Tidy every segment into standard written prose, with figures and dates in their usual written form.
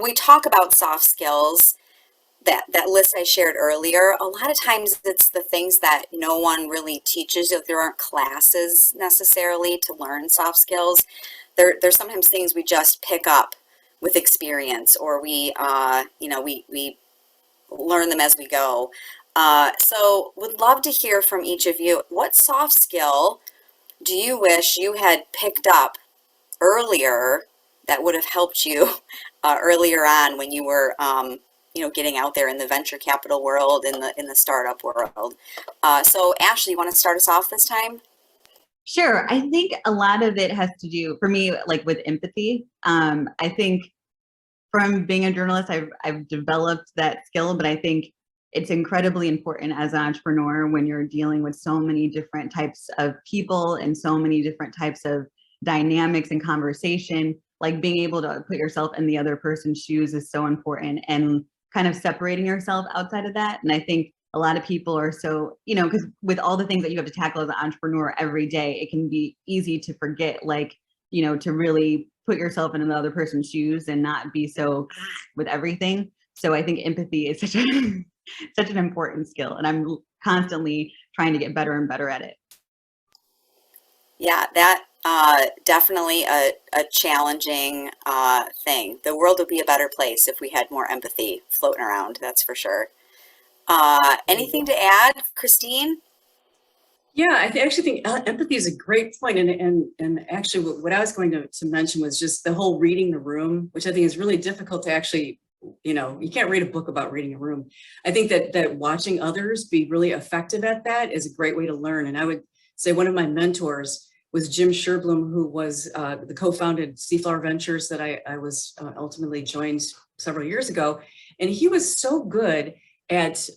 when we talk about soft skills, that list I shared earlier, a lot of times it's the things that no one really teaches you. There aren't classes necessarily to learn soft skills. There's sometimes things we just pick up with experience, or we learn them as we go. So would love to hear from each of you. What soft skill do you wish you had picked up earlier that would have helped you earlier on when you were getting out there in the venture capital world, in the startup world? So Ashley, you want to start us off this time? Sure. I think a lot of it has to do, for me, like with empathy. I think from being a journalist, I've developed that skill, but I think it's incredibly important as an entrepreneur when you're dealing with so many different types of people and so many different types of dynamics and conversation. Like being able to put yourself in the other person's shoes is so important, and kind of separating yourself outside of that. And I think a lot of people are so, because with all the things that you have to tackle as an entrepreneur every day, it can be easy to forget, like, to really put yourself in the other person's shoes and not be so with everything. So I think empathy is such an important skill, and I'm constantly trying to get better and better at it. Yeah, that definitely a challenging thing. The world would be a better place if we had more empathy floating around, that's for sure. Anything to add, Christine? Yeah, actually think empathy is a great point. And actually what I was going to mention was just the whole reading the room, which I think is really difficult to actually, you can't read a book about reading a room. I think that watching others be really effective at that is a great way to learn. And I would say one of my mentors was Jim Sherblum, who was the co-founded Seaflower Ventures that I was ultimately joined several years ago. And he was so good at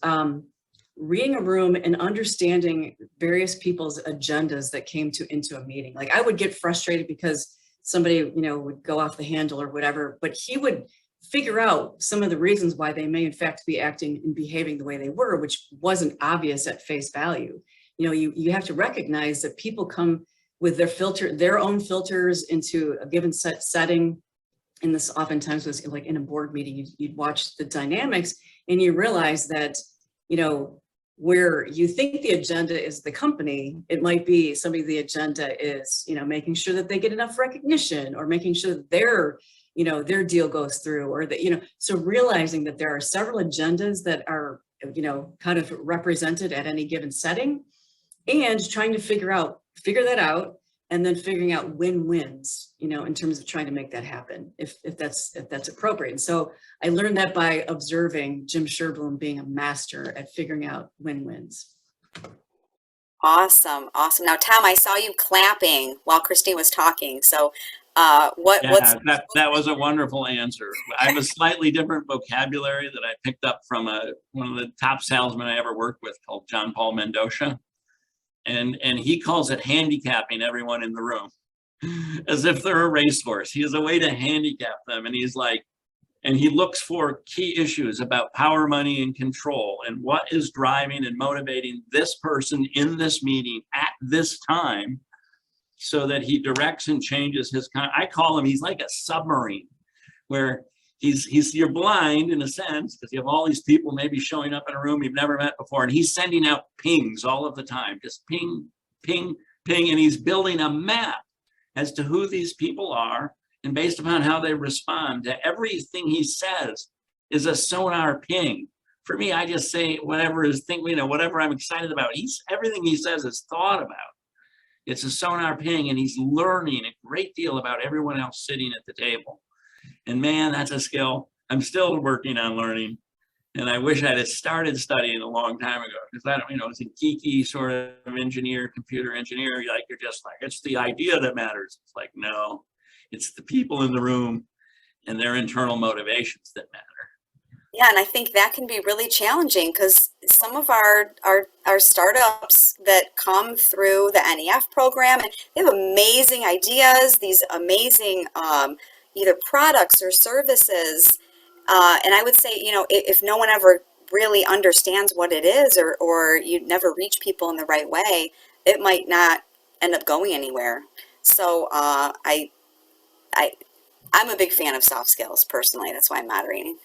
reading a room and understanding various people's agendas that came into a meeting. Like I would get frustrated because somebody, would go off the handle or whatever, but he would figure out some of the reasons why they may in fact be acting and behaving the way they were, which wasn't obvious at face value. You have to recognize that people come with their own filters into a given setting. And this oftentimes was like in a board meeting, you'd watch the dynamics and you realize that, where you think the agenda is the company, it might be the agenda is, making sure that they get enough recognition, or making sure that their deal goes through, or that, so realizing that there are several agendas that are, kind of represented at any given setting, and trying to figure that out, and then figuring out win-wins, in terms of trying to make that happen, if that's appropriate. And so I learned that by observing Jim Sherblum being a master at figuring out win-wins. Awesome, awesome. Now, Tom, I saw you clapping while Christine was talking. So, what's that was a wonderful answer. I have a slightly different vocabulary that I picked up from one of the top salesmen I ever worked with, called John Paul Mendoza. And he calls it handicapping everyone in the room, as if they're a racehorse. He has a way to handicap them. And he looks for key issues about power, money, and control, and what is driving and motivating this person in this meeting at this time, so that he directs and changes I call him, he's like a submarine, where you're blind in a sense, because you have all these people maybe showing up in a room you've never met before, and he's sending out pings all of the time, just ping, ping, ping, and he's building a map as to who these people are, and based upon how they respond to everything he says is a sonar ping. For me, I just say whatever whatever I'm excited about. Everything he says is thought about. It's a sonar ping, and he's learning a great deal about everyone else sitting at the table. And man, that's a skill I'm still working on learning. And I wish I'd have started studying a long time ago, because I don't, it's a geeky sort of computer engineer. You're just like, it's the idea that matters. It's like, no, it's the people in the room and their internal motivations that matter. Yeah, and I think that can be really challenging, because some of our startups that come through the NEF program, and they have amazing ideas, these amazing either products or services. And I would say, if no one ever really understands what it is, or you never reach people in the right way, it might not end up going anywhere. So I I'm a big fan of soft skills personally. That's why I'm moderating.